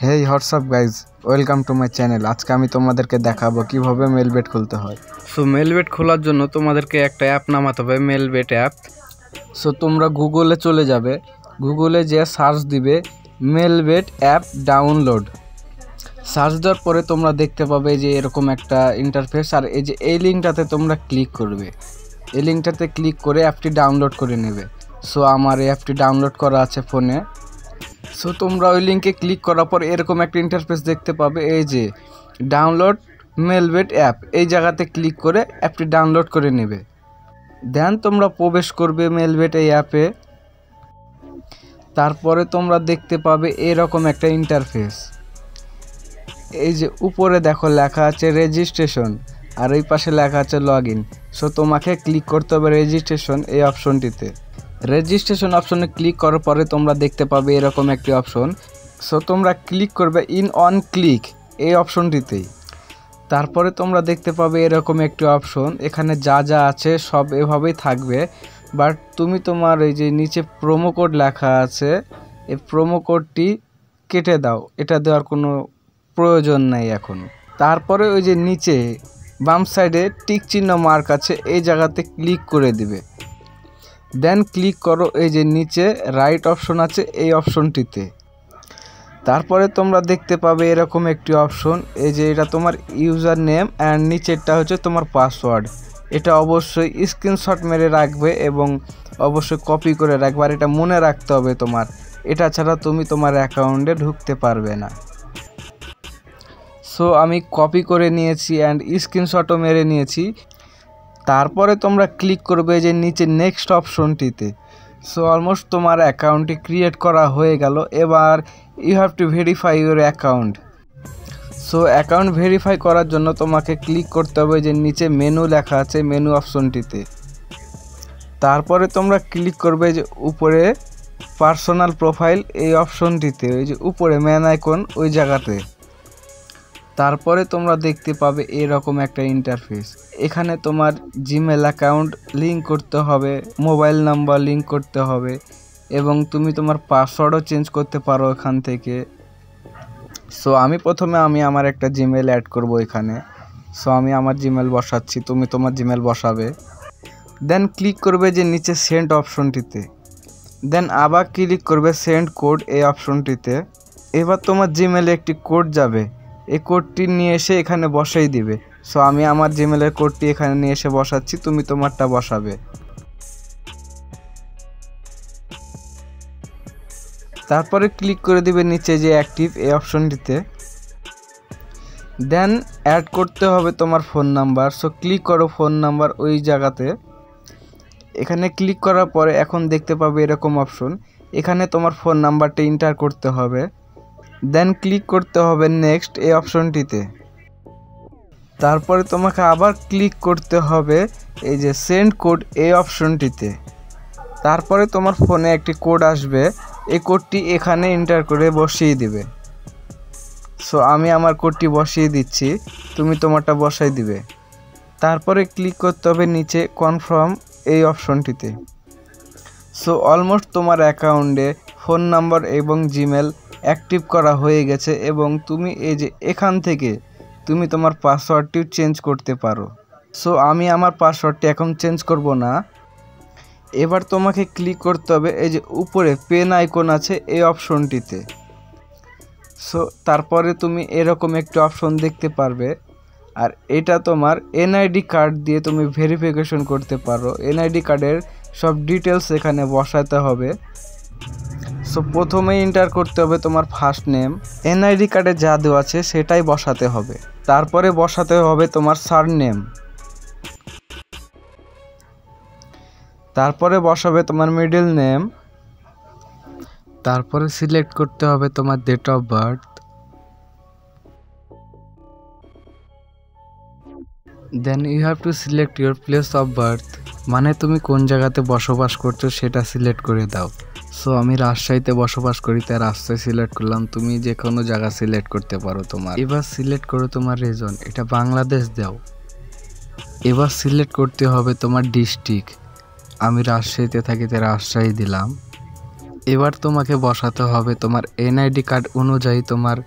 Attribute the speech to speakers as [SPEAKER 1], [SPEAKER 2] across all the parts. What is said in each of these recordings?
[SPEAKER 1] Hey WhatsApp guys, welcome to my channel. আজকে আমি তোমাদেরকে দেখাবো কিভাবে মেলবেট খুলতে হয়। সো মেলবেট খোলার জন্য তোমাদেরকে একটা অ্যাপ নামাতে হবে, মেলবেট অ্যাপ। সো তোমরা গুগলে চলে যাবে, গুগলে যে সার্চ দিবে মেলবেট অ্যাপ ডাউনলোড। সার্চ দেওয়ার পরে তোমরা দেখতে পাবে যে এরকম একটা ইন্টারফেস, আর এই যে এই লিঙ্কটাতে তোমরা ক্লিক করবে। এই লিঙ্কটাতে ক্লিক করে অ্যাপটি ডাউনলোড করে নেবে। সো আমার এই অ্যাপটি ডাউনলোড করা আছে ফোনে। সো তোমরা ওই লিঙ্কে ক্লিক করার পর এরকম একটা ইন্টারফেস দেখতে পাবে, এই যে ডাউনলোড মেলবেট অ্যাপ, এই জায়গাতে ক্লিক করে অ্যাপটি ডাউনলোড করে নেবে। দেন তোমরা প্রবেশ করবে মেলবেট এই অ্যাপে। তারপরে তোমরা দেখতে পাবে এরকম একটা ইন্টারফেস। এই যে উপরে দেখো লেখা আছে রেজিস্ট্রেশন, আর এই পাশে লেখা আছে লগ ইন। সো তোমাকে ক্লিক করতে হবে রেজিস্ট্রেশন এই অপশনটিতে। রেজিস্ট্রেশন অপশনে ক্লিক করার পরে তোমরা দেখতে পাবে এরকম একটি অপশন। সো তোমরা ক্লিক করবে ইন অন ক্লিক এই অপশনটিতেই। তারপরে তোমরা দেখতে পাবে এরকম একটি অপশন, এখানে যা যা আছে সব এভাবেই থাকবে, বাট তুমি তোমার এই যে নিচে প্রোমো কোড লেখা আছে, এই প্রোমো কোডটি কেটে দাও, এটা দেওয়ার কোনো প্রয়োজন নাই এখন। তারপরে ওই যে নিচে বাম সাইডে টিক চিহ্ন মার্ক আছে, এই জায়গাতে ক্লিক করে দিবে। দেন ক্লিক করো এই যে নিচে রাইট অপশন আছে এই অপশনটিতে। তারপরে তোমরা দেখতে পাবে এরকম একটি অপশন, এই যে এটা তোমার ইউজার নেম অ্যান্ড নিচেরটা হচ্ছে তোমার পাসওয়ার্ড। এটা অবশ্যই স্ক্রিনশট মেরে রাখবে এবং অবশ্যই কপি করে রাখবে, আর এটা মনে রাখতে হবে তোমার, এটা ছাড়া তুমি তোমার অ্যাকাউন্টে ঢুকতে পারবে না। সো আমি কপি করে নিয়েছি অ্যান্ড স্ক্রিনশটও মেরে নিয়েছি। তারপরে তোমরা ক্লিক করবে যে নিচে নেক্সট অপশনটিতে। সো অলমোস্ট তোমার অ্যাকাউন্টটি ক্রিয়েট করা হয়ে গেল। এবার you have to verify your account. So account verify করার জন্য তোমাকে ক্লিক করতে হবে যে নিচে মেনু লেখা আছে মেনু অপশনটিতে। তারপরে তোমরা ক্লিক করবে যে উপরে পার্সোনাল প্রোফাইল এই অপশনটিতে, ওই যে উপরে ম্যান আইকন ওই জায়গাতে। তারপরে তোমরা দেখতে পাবে এরকম একটা ইন্টারফেস, এখানে তোমার জিমেল অ্যাকাউন্ট লিঙ্ক করতে হবে, মোবাইল নাম্বার লিঙ্ক করতে হবে এবং তুমি তোমার পাসওয়ার্ডও চেঞ্জ করতে পারো এখান থেকে। সো আমি প্রথমে আমার একটা জিমেল অ্যাড করব এখানে। সো আমি আমার জিমেল বসাচ্ছি, তুমি তোমার জিমেল বসাবে। দেন ক্লিক করবে যে নিচে সেন্ড অপশনটিতে। দেন আবার ক্লিক করবে সেন্ড কোড এই অপশনটিতে। এবার তোমার জিমেলে একটি কোড যাবে, এই কোডটি নিয়ে এসে এখানে বসাই দিবে। সো আমি আমার জিমেলের কোডটি এখানে নিয়ে এসে বসাচ্ছি, তুমি তোমারটা বসাবে। তারপরে ক্লিক করে দিবে নিচে যে অ্যাক্টিভ এই অপশনটিতে। দেন অ্যাড করতে হবে তোমার ফোন নাম্বার। সো ক্লিক করো ফোন নাম্বার ওই জায়গাতে। এখানে ক্লিক করার পরে এখন দেখতে পাবে এরকম অপশন, এখানে তোমার ফোন নাম্বারটা এন্টার করতে হবে। দেন ক্লিক করতে হবে নেক্সট এই অপশনটিতে। তারপরে তোমাকে আবার ক্লিক করতে হবে এই যে সেন্ড কোড এই অপশনটিতে। তারপরে তোমার ফোনে একটি কোড আসবে, এই কোডটি এখানে এন্টার করে বসিয়ে দিবে। সো আমি আমার কোডটি বসিয়ে দিচ্ছি, তুমি তোমারটা বসাই দিবে। তারপরে ক্লিক করতে হবে নিচে কনফার্ম এই অপশনটিতে। সো অলমোস্ট তোমার অ্যাকাউন্টে ফোন নাম্বার এবং জিমেল অ্যাক্টিভ করা হয়ে গেছে এবং তুমি এই যে এখান থেকে তুমি তোমার পাসওয়ার্ডটিও চেঞ্জ করতে পারো। সো আমি আমার পাসওয়ার্ডটি এখন চেঞ্জ করব না। এবার তোমাকে ক্লিক করতে হবে এই যে উপরে পেন আইকন আছে এই অপশনটিতে। সো তারপরে তুমি এরকম একটি অপশন দেখতে পারবে, আর এটা তোমার এনআইডি কার্ড দিয়ে তুমি ভেরিফিকেশন করতে পারো। এনআইডি কার্ডের সব ডিটেলস এখানে বসাতে হবে। সো প্রথমে এন্টার করতে হবে তোমার ফার্স্ট নেম, এনআইডি কার্ডে যা দেওয়া আছে সেটাই বসাতে হবে। তারপরে বসাতে হবে তোমার সারনেম। তারপরে বসাবে তোমার মিডল নেম। তারপরে সিলেক্ট করতে হবে তোমার date of birth. Then you have to select your place of birth, মানে তুমি কোন জায়গাতে বসবাস করছো সেটা সিলেক্ট করে দাও। সো আমি রাজশাহীতে বসবাস করি, তাই রাজশাহী সিলেক্ট করলাম, তুমি যে কোনো জায়গা সিলেক্ট করতে পারো তোমার। এবার সিলেক্ট করো তোমার রিজন, এটা বাংলাদেশ দাও। এবার সিলেক্ট করতে হবে তোমার ডিস্ট্রিক্ট, আমি রাজশাহীতে থাকি তাই রাজশাহী দিলাম। এবার তোমাকে বসাতে হবে তোমার এনআইডি কার্ড অনুযায়ী তোমার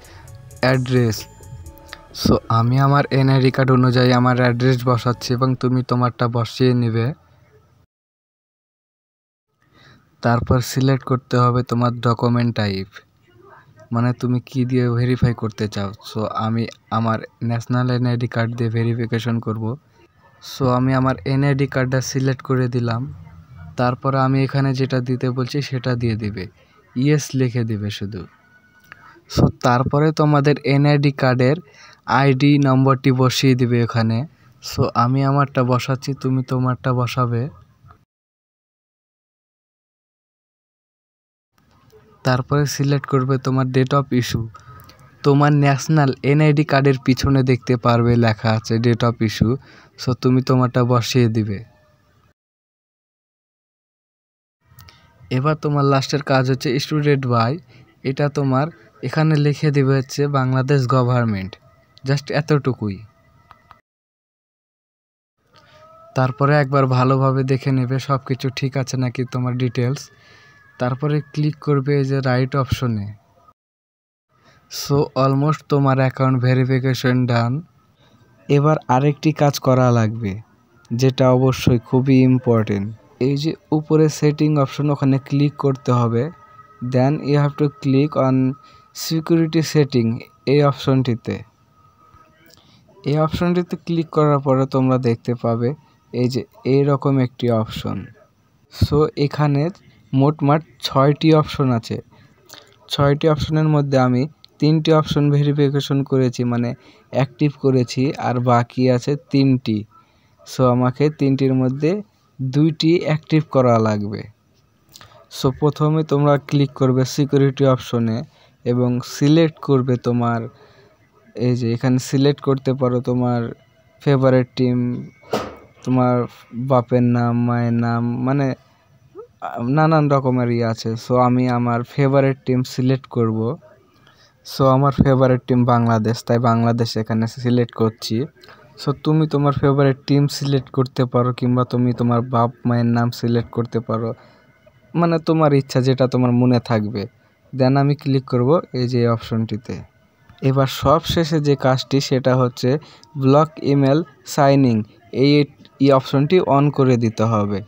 [SPEAKER 1] অ্যাড্রেস। সো আমি আমার এনআইডি কার্ড অনুযায়ী আমার অ্যাড্রেস বসাচ্ছি এবং তুমি তোমারটা বসিয়ে নেবে। তারপর সিলেক্ট করতে হবে তোমার ডকুমেন্ট টাইপ, মানে তুমি কি দিয়ে ভেরিফাই করতে চাও। সো আমি আমার ন্যাশনাল এনআইডি কার্ড দিয়ে ভেরিফিকেশন করব। সো আমি আমার এনআইডি কার্ডটা সিলেক্ট করে দিলাম। তারপরে আমি এখানে যেটা দিতে বলছি সেটা দিয়ে দিবে, ইয়েস লিখে দিবে শুধু। সো তারপরে তোমাদের এনআইডি কার্ডের আইডি নম্বরটি বসিয়ে দিবে এখানে। সো আমি আমারটা বসাচ্ছি, তুমি তোমারটা বসাবে। তারপরে সিলেক্ট করবে তোমার ডেট অফ ইস্যু। তোমার ন্যাশনাল এনআইডি কার্ডের পিছনে দেখতে পারবে লেখা আছে ডেট অফ ইস্যু। সো তুমি তোমারটা বসিয়ে দিবে। এবার তোমার লাস্টের কাজ হচ্ছে স্টুডেন্ট বাই, এটা তোমার এখানে লিখে দিবে হচ্ছে বাংলাদেশ গভর্নমেন্ট, জাস্ট এতটুকুই। তারপরে একবার ভালোভাবে দেখে নেবে সব কিছু ঠিক আছে নাকি তোমার ডিটেলস। তারপরে ক্লিক করবে এই যে রাইট অপশনে। সো অলমোস্ট তোমার অ্যাকাউন্ট ভেরিফিকেশন ডান। এবার আরেকটি কাজ করা লাগবে, যেটা অবশ্যই খুবই ইম্পর্টেন্ট। এই যে উপরে সেটিং অপশন, ওখানে ক্লিক করতে হবে। Then you have to click on security setting, এই অপশনটিতে। এই অপশনটিতে ক্লিক করার পরে তোমরা দেখতে পাবে এই যে এইরকম একটি অপশন। সো এখানে মোটমাট 6টি অপশন আছে। 6টি অপশনের মধ্যে আমি 3টি অপশন ভেরিফিকেশন করেছি, মানে অ্যাক্টিভ করেছি, আর বাকি আছে 3টি। সো আমাকে 3টির মধ্যে 2টি অ্যাক্টিভ করা লাগবে। সো প্রথমে তোমরা ক্লিক করবে সিকিউরিটি অপশনে এবং সিলেক্ট করবে তোমার, এই যে এখানে সিলেক্ট করতে পারো তোমার ফেভারিট টিম, তোমার বাপের নাম, মায়ের নাম, মানে নানান রকমের আছে। সো আমি আমার ফেভারিট টিম সিলেক্ট করব। সো আমার ফেভারিট টিম বাংলাদেশ, তাই বাংলাদেশ এখানে সিলেক্ট করছি। সো তুমি তোমার ফেভারিট টিম সিলেক্ট করতে পারো, কিংবা তুমি তোমার বাপ মায়ের নাম সিলেক্ট করতে পারো, মানে তোমার ইচ্ছা, যেটা তোমার মনে থাকবে। দেন আমি ক্লিক করব এই যে অপশনটিতে। এবার সব শেষে যে কাজটি সেটা হচ্ছে ব্লক ইমেল সাইনিং, এই অপশনটি অন করে দিতে হবে।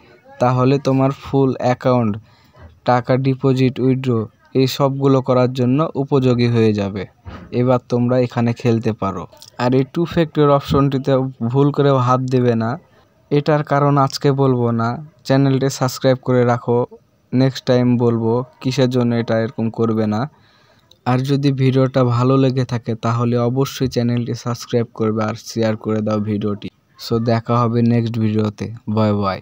[SPEAKER 1] তাহলে তোমার ফুল অ্যাকাউন্ট, টাকা ডিপোজিট, উইথড্র, এই সবগুলো করার জন্য উপযোগী হয়ে যাবে। এবার তোমরা এখানে খেলতে পারো। আর এই 2 ফ্যাক্টর অপশনটিতে ভুল করেও হাত দেবে না। এটার কারণ আজকে বলবো না, চ্যানেলটি সাবস্ক্রাইব করে রাখো, নেক্সট টাইম বলবো কিসের জন্য এটা এরকম করবে না। আর যদি ভিডিওটা ভালো লেগে থাকে তাহলে অবশ্যই চ্যানেলটি সাবস্ক্রাইব করবে আর শেয়ার করে দাও ভিডিওটি। সো দেখা হবে নেক্সট ভিডিওতে। Bye bye.